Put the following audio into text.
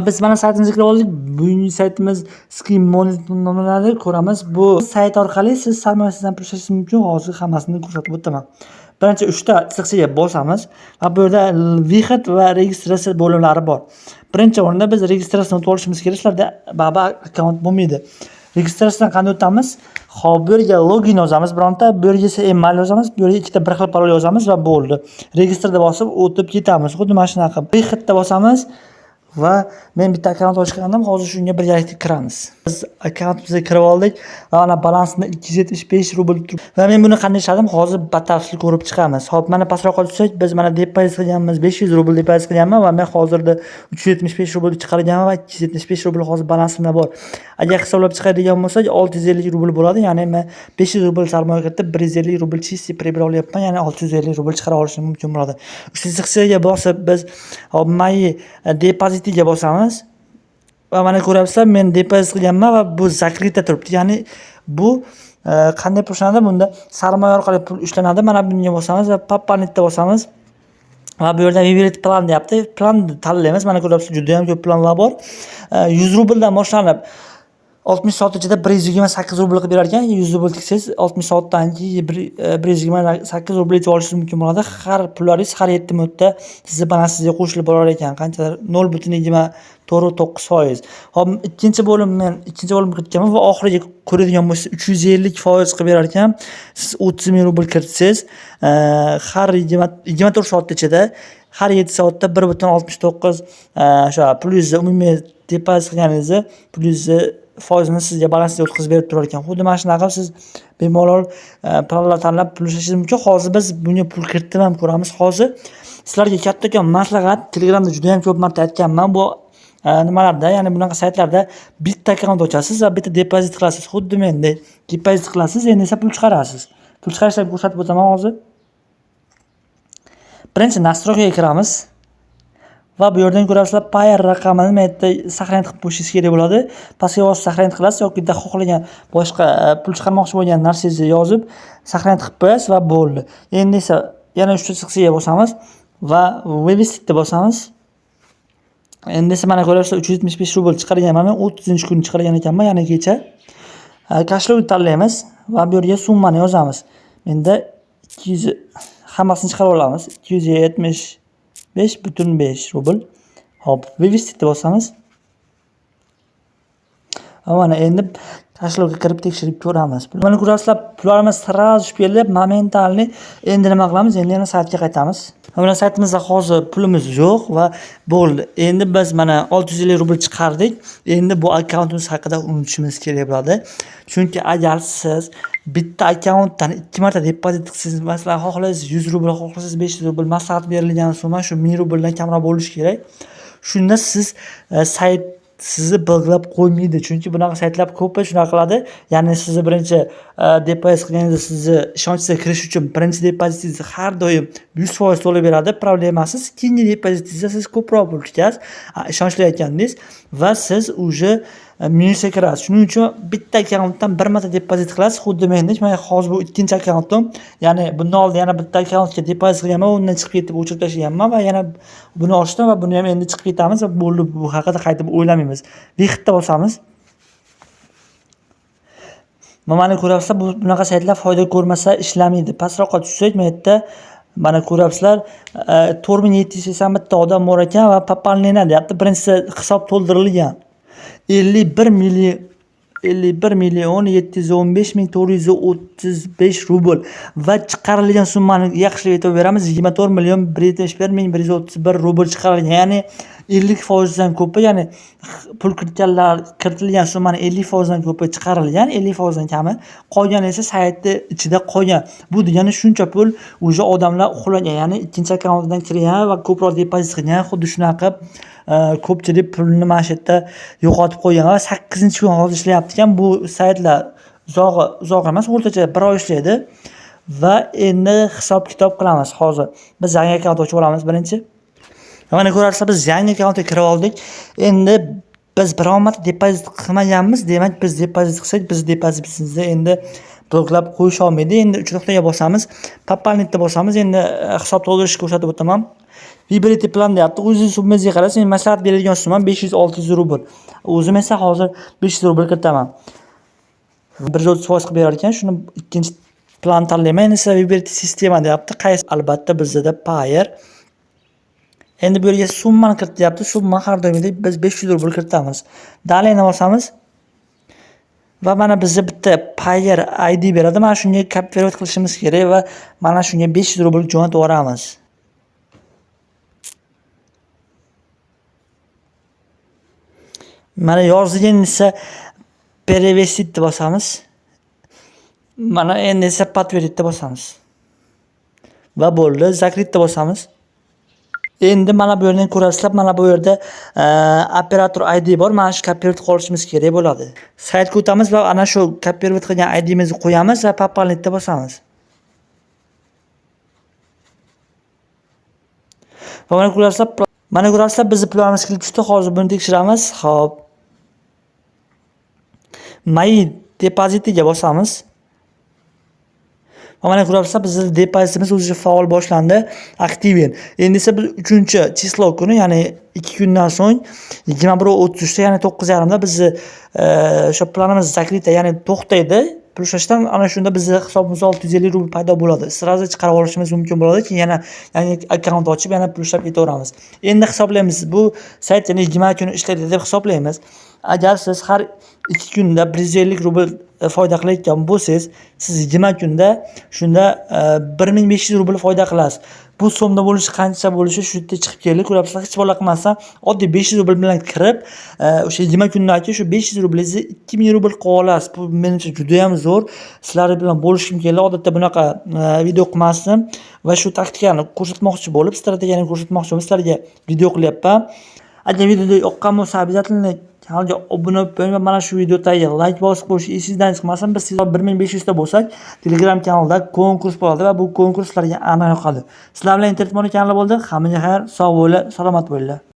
Biz mana saytimizga kirib oldik. Bugungi saytimiz Skim Money nomlanadi. Ko'ramiz. Bu sayt orqali siz sarmoyangizdan pul ishlashingiz mumkin. Hozir hammasini ko'rsatib o'taman. Birinchi 3 ta chiziqchaga bosamiz va bu yerda vihid va registratsiya bo'limlari bor. Birinchi o'rinda biz registratsiyani o'tib olishimiz kerak. Sizlarda baba akkaunt bo'lmaydi. Registratsiyadan qanday o'tamiz? Xo'p, bu yerga login yozamiz bironta, bu yerga esa email yozamiz, bu yerga ikkita bir xil parol yozamiz va bo'ldi. Registrda bosib o'tib ketamiz. Xuddi mana shunaqa. Vihidda bosamiz va men bitta akkaunt ochgandim. Hozir shunga birgalikda kiramiz. Biz akkauntimizga kirib oldik va mana balansni 275 rubl va men buni qanday ishladim hozir batafsil ko'rib chiqamiz. Xo'p, mana pastroqqa tushsak, biz mana depozit qilganmiz, 500 rubl depozit qilganman va men hozirda 375 rubl chiqarganman va 275 rubl hozir balansimda bor. Agar hisoblab chiqadigan bo'lsak, 650 rubl bo'ladi. Ya'ni men 500 rubl sarmoya kiritib 150 rubl чистый прибор olyapman. Ya'ni 650 rubl chiqara olishim mumkin bo'ladi. Uchta chiziqchaga bosib biz moyi depozitiga bosamiz. Va mana ko'ryapsizlar, men depozit qilganman va bu zakrita turibdi. Ya'ni bu qanday pul ishlanadi? Bunda sarmoya orqali pul ishlanadi. Mana bunga bosamiz va Papanitda bosamiz. Va bu yerda Vivid plan deyapti. Planni tanlaymiz. Mana ko'ryapsizlar, juda ham ko'p planlar bor. 100 rubldan boshlanib 60 soat ichida 128 rubl qilib berar ekan. 100 rubl tiksangiz 60 soatdan keyin 128 rubl yetib olishingiz mumkin bo'ladi. Har pullaringiz har 7 minutda sizni balansiga qo'shilib borar ekan. Qanchadir 0.24-9%. Hop, ikkinchi bo'lim kiritganman va oxiriga ko'radigan bo'lsa 350% qilib berar ekan. Siz 30 ming rubl kiritsangiz, har 24 soat ichida har 7 soatda 1.69 o'sha plyusni umumiy depozit qilganingizni plyusni foizini sizga balansga o'tkazib berib turar ekan. Xuddi mana shunaqa siz bemalol planlar tanlab pul ishlashingiz mumkin. Hozir biz bunga pul kiritib ham ko'ramiz. Hozir sizlarga kattakon maslahat, Telegramda juda ham ko'p marta aytganman. Bu nimalarda, ya'ni bunaqa saytlarda bitta akkaunt ochasiz va bitta depozit qilasiz. Xuddi mendek depozit qilasiz, endi esa pul chiqarasiz. Pul chiqarishni ko'rsatib o'taman hozir. Birinchi настройкаga kiramiz. Va bu yerdan ko'rasizlar, payer raqamini men yerda saqlanib qilib qo'yishingiz kerak bo'ladi. Pastga yozib saqlanib qilasiz yoki xohlagan boshqa pul chiqarmoqchi bo'lgan narsangizni yozib saqlanib qilib qo'yasiz va bo'ldi. Endi esa yana 3 ta chiziqchaga bosamiz va Websitda bosamiz. Endi esa mana ko'rasizlar, 375 rubl chiqarganman. Men 30-kuni chiqargan ekanman, ya'ni kecha. Cashlowni tanlaymiz va bu yerga summani yozamiz. Menda 200 hammasini chiqarib olamiz. 275.5 rubl. Hop, Websitda bosamiz. Mana endi cashlowga kirib tekshirib ko'ramiz. Mana ko'rasizlar, pullarimiz sразу tushib keldi. Momentalni endi nima qilamiz? Endi yana saytga qaytamiz. Mana saytimizda hozir pulimiz yo'q va bo'ldi. Endi biz mana 650 rubl chiqardik. Endi bu akkauntimiz haqida unutishimiz kerak bo'ladi. Chunki agar siz bitta akkauntdan 2 marta depozit qilsangiz, masalan, xohlasangiz 100 rubl, xohlasangiz 500 rubl, maslahat berilgan summa shu 1000 rubldan kamroq bo'lishi kerak. Shunda siz sayt sizni bilg'ilab qo'ymaydi. Chunki bunaqa saytlar ko'p shunaqa qiladi. Ya'ni sizni birinchi depozit qilganingizda sizni ishonchga kirish uchun birinchi depozitingizni har doim 100% to'lab beradi. Problemasiz. Keyingi depozitingizda siz ko'proq pul tikasiz, ishonchli ekanligingiz va siz uje minusga kirasiz. Shuning uchun bitta akkauntdan bir marta depozit qilasiz. Xuddi mendek. Men hozir bu ikkinchi akkauntim. Ya'ni bundan oldin yana bitta akkauntga depozit qilganman, undan chiqib ketib o'chirib tashlaganman va yana buni ochdim va buni ham endi chiqib ketamiz va bo'ldi, bu haqida qaytib o'ylamaymiz. Vihidda bosamiz. Mana ko'ryapsizlar, bunaqa saytlar foyda ko'rmasa ishlamaydi. Pastroqqa tushsak, men yerda mana ko'ryapsizlar, 4781 ta odam bor ekan va Papanlena deyapti. Birinchisi hisob to'ldirilgan. 51 million 715 ming 435 rubl va chiqarilgan summani yaxshilab aytib beramiz. 24 million 171 ming 131 rubl chiqarilgan. Ya'ni 50% dan ko'pi, ya'ni pul kiritilgan summani 50% dan ko'pi chiqarilgan, 50% dan kami. Qolgani esa saytda ichida qolgan. Bu degani shuncha pul o'sha odamlar uxlagan, ya'ni ikkinchi akkauntdan kirgan va ko'proq depozit qilgan. Xuddi shunaqa ko'pchilik pulni mana shu yerda yo'qotib qo'ygan va 8-kun hozir ishlayapti ekan. Bu saytlar uzoq emas, o'rtacha 1 oy ishlaydi va endi hisob kitob qilamiz. Hozir biz yangi akkaunt ochib olamiz birinchi. Mana ko'rasizlar, biz yangi akkauntga kirib oldik. Endi biz biron marta depozit qilmaganmiz. Demak, biz depozit qilsak, biz depozitimizda endi to'g'rilab qo'yish olmaydi. Endi 3 nuqtaga bosamiz. Пополнить bosamiz. Endi hisob to'ldirishni ko'rsatib o'taman. Выберите plan deyapti. O'zingiz summangizga qarab, men maslahat beradigan summa 500-600 rubl. O'zim esa hozir 500 rubl kiritaman. 130% qilib berar ekan. Shuni ikkinchi plan tanlayman. Endi esa Выберите sistema deyapti. Qaysi? Albatta bizda Payer. Endi bu yerga summani kirit deyapti. Summa har doimgidek biz 500 rubl kiritamiz. Dalini bosamiz. Va mana bizga bitta Payer ID beradi. Mana shunga kopировать qilishimiz kerak va mana shunga 500 rubl jo'natib yuboramiz. Mana yozilgan esa перевестить deb bosamiz. Mana endi esa подтвердить deb bosamiz. Va bo'ldi. Закрыть deb bosamiz. Endi mana bu yerdan ko'rasizlar, mana bu yerda operator ID bor. Mana shu kopировать qilishimiz kerak bo'ladi. Saytga o'tamiz va ana shu kopировать qilgan ID'mizni qo'yamiz va пополнить deb bosamiz. Va mana ko'rasizlar, bizning planimiz kelib tushdi. Hozir buni tekshiramiz. Xo'p. Мои depozitiga bosamiz. Mana ko'rasizlar, bizning depozitimiz o'zi faol boshlandi. Aktiven. Endi esa biz 3-chislo kuni, ya'ni 2 kundan so'ng 21:33 da, ya'ni 9:30 da bizni o'sha planimiz zakrita, ya'ni to'xtaydi. Plushlashdan ana shunda bizning hisobimizda 650 rubl paydo bo'ladi. Sirazi chiqarib olishimiz mumkin bo'ladi. Keyin yana yangi akkaunt ochib, yana plushlab ketaveramiz. Endi hisoblaymiz. Bu sayt yana 20 kun ishlaydi deb hisoblaymiz. Agar siz har 2 kunda 150 rubl foyda qilayotgan bo'lsangiz, siz 20 kunda shunda 1500 rubl foyda qilasiz. Bu so'mda bo'lishi qancha bo'lishi shu yerda chiqib keldi. Ko'rasizlar, hech bo'la qilmasdan oddiy 500 rubl bilan kirib, o'sha 20 kundan keyin shu 500 rublingizni 2000 rubl qilib olasiz. Bu menimcha juda ham zo'r. Sizlar bilan bo'lishim keldi. Odatda bunaqa video qilmasdim va shu taktikani ko'rsatmoqchi bo'lib, strategiyani ko'rsatmoqchi bo'lib sizlarga video qilyapman. Agar video yoqqan bo'lsa, обязательно kanalga obuna bo'ling va mana shu video tagiga like bosib qo'yish esingizdan chiqmasin. Biz 1500 ta bo'lsak, Telegram kanalida konkurs bo'ladi va bu konkurslarga ana yoqadi. Sizlar bilan internet kanali bo'ldi. Hammaga xayr, sog' bo'linglar, salomat bo'linglar.